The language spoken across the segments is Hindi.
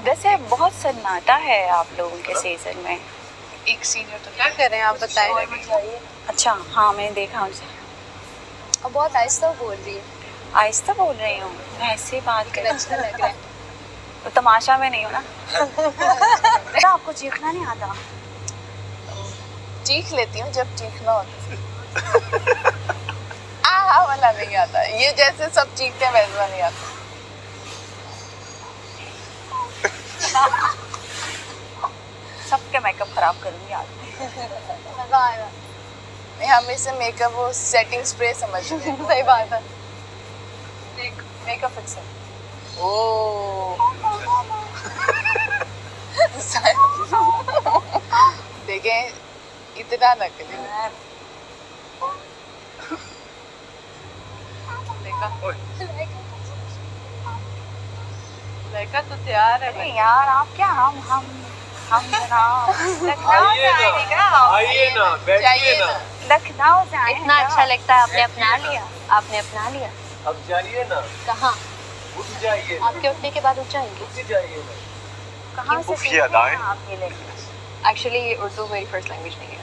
वैसे बहुत सन्नाटा है आप लोगों के सीजन में। एक सीनियर तो क्या कर रहे हैं आप बताएं। अच्छा हाँ मैंने देखा उनसे। अब बहुत आहिस्ता बोल रही है। आहिस्ता बोल रही हूँ मैं, ऐसे बात कर। अच्छा लग रहा है। तो तमाशा में नहीं हो ना। तो आपको चीखना नहीं आता? चीख लेती हूँ जब चीखना होता है। आ वाला नहीं आता, ये जैसे सब चीखते हैं वैसा नहीं आता। सबके मेकअप खराब करूंगी आज। मजा आएगा। नहीं हम इसे मेकअप वो सेटिंग स्प्रे समझते हैं। सही बात है। Makeup fixer. ओ देखें इतना न करें। लड़का तो तैयार है। अरे यार आप क्या हम जनाब लखनऊ से आए क्या? आइए ना, बैठिए ना। लखनऊ से आए। इतना अच्छा लगता है, आपने अपना लिया। आपने अपना लिया। अब जाइए ना। कहाँ? उठ जाइए। आपके उठने के बाद उठ जाएंगे। उठ जाइए ना। कहाँ से सीखे हैं आप ये लैंग्वेज? एक्चुअली उर्दू मेरी फर्स्ट लैंग्वेज नहीं है,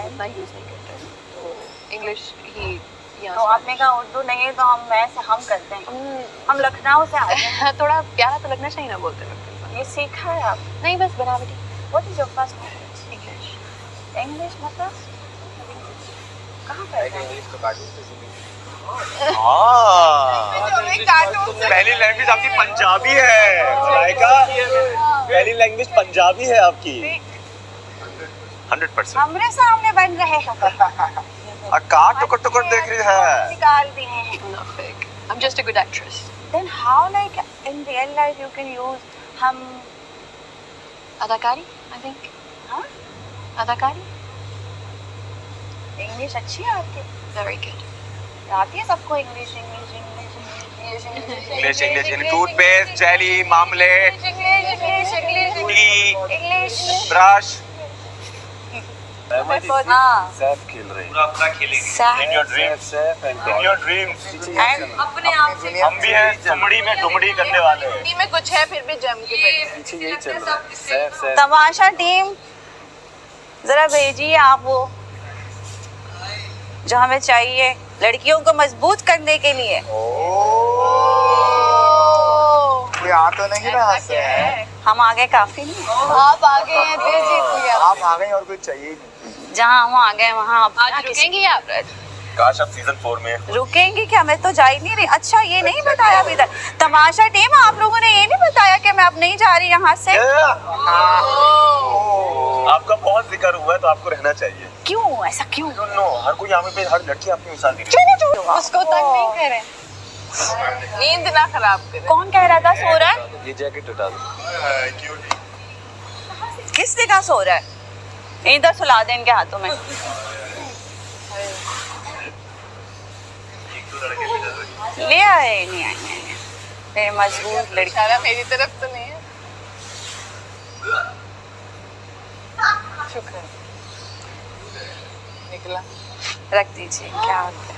उतना यूज़ नहीं करते, तो इंग्लिश ही। तो आपने कहा उर्दू नहीं है तो हम करते हैं। हम लखनऊ से आए हैं। थोड़ा प्यारा तो लगना चाहिए ना बोलते वक्त। ये सीखा है आप? नहीं बस बनावटी। What is your first language? English. English मतलब कहाँ पर है? इंग्लिश तो कार्टून से सीखी। हाँ। पहली लैंग्वेज आपकी पंजाबी है। लाइका पहली लैंग्वेज पंजाबी है आपकी। 100%। हमरे सामने बन रहे हैं। कार टुकड़ देख रही है। निकाल दिए हैं। Not big. I'm just a good actress. Then how like in real life you can use हम अदाकारी I think. हाँ? अदाकारी इंग्लिश अच्छी है आपकी? very good. आती है सबको English toothpaste, jelly, marmalade, English brush. हाँ सैफ खेल रहे हैं। पूरा अपना खेलेंगे। In your dreams, in your dreams। अपने आप से हम भी हैं सुमड़ी में डुमड़ी करने वाले हैं। हिंदी में कुछ है फिर भी जम के बैठे। पीछे यही चल रहा है। सैफ तमाशा टीम जरा भेजिए आप वो जो हमें चाहिए लड़कियों को मजबूत करने के लिए। कोई आ तो नहीं रहा से है। हम आगे काफी नहीं। आप आ गए हैं दिल जीत लिया। आप आ गए और कुछ चाहिए ही नहीं। जहाँ हम आ गए वहाँ आज रुकेंगी आप? काश अब सीजन 4 में रुकेंगी क्या? मैं तो जा ही नहीं रही। अच्छा ये नहीं बताया अभी तक तमाशा टीम आप लोगों ने ये नहीं बताया कि मैं अब नहीं जा रही यहाँ से। आपका बहुत जिक्र हुआ है तो आपको रहना चाहिए। क्यों ऐसा क्यों? नो हर कोई यहाँ पे हर लड़की आपकी मिसाल दे रही है। उसको तक नहीं करे। नींद ना खराब करे। कौन कह रहा था सो रहा है? ये जैकेट उठा दो। किसने कहा सो रहा है? इधर सुला दे इनके हाथों में। ले आए नहीं आए मेरे मजबूत लड़की। इशारा मेरी तरफ तो नहीं है। शुक्र है। निकला। रख दीजिए क्या होता है।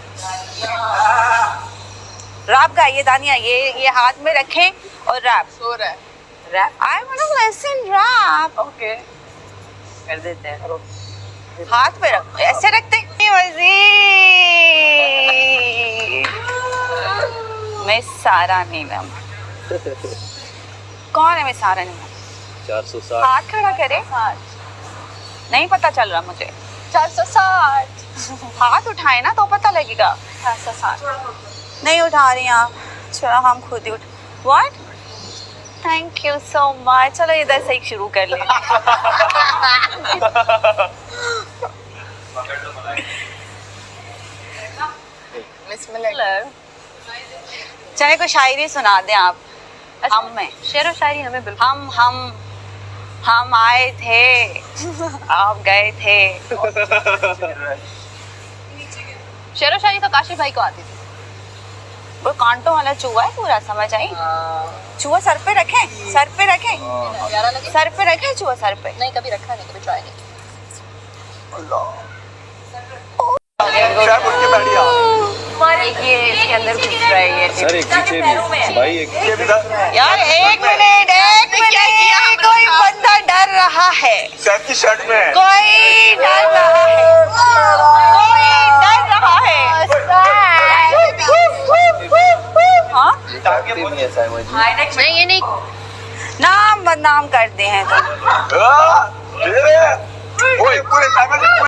रैप गाइए दानिया ये हाथ में रखें और रैप। सो रहा है। Rap I want to listen rap. Okay कर देते हैं। हाथ पे रख ऐसे रखते हैं। मैं सारा नीलम। कौन है मैं सारा नीलम? 460। हाथ खड़ा करे। नहीं पता चल रहा मुझे। 460। हाथ उठाए ना तो पता लगेगा। 460 नहीं उठा रही आप। चलो हम खुद ही उठ। What? Thank you so much. चलो इधर से ही शुरू कर ले। चले कोई शायरी सुना दें आप। अच्छा, हम में शेर व शायरी हमें बिल्कुल। हम आए थे आप गए थे। शेर व शायरी तो काशिफ भाई को आती थी। वो कांटों वाला चूहा है पूरा समझ आई? चूहा सर पे रखे सर पे रखे सर पे रखे चूहा सर पे। नहीं कभी रखा नहीं, कभी ट्राई नहीं। ये इसके अंदर घुस रहा है ये। सर एक पीछे भी भाई एक यार एक मिनट सैफ की शर्ट में है। कोई डर रहा है, कोई डर रहा है। हाँ नहीं है साइमन नहीं ये नहीं नाम बदनाम करते हैं तुम। ओए पूरे साइमन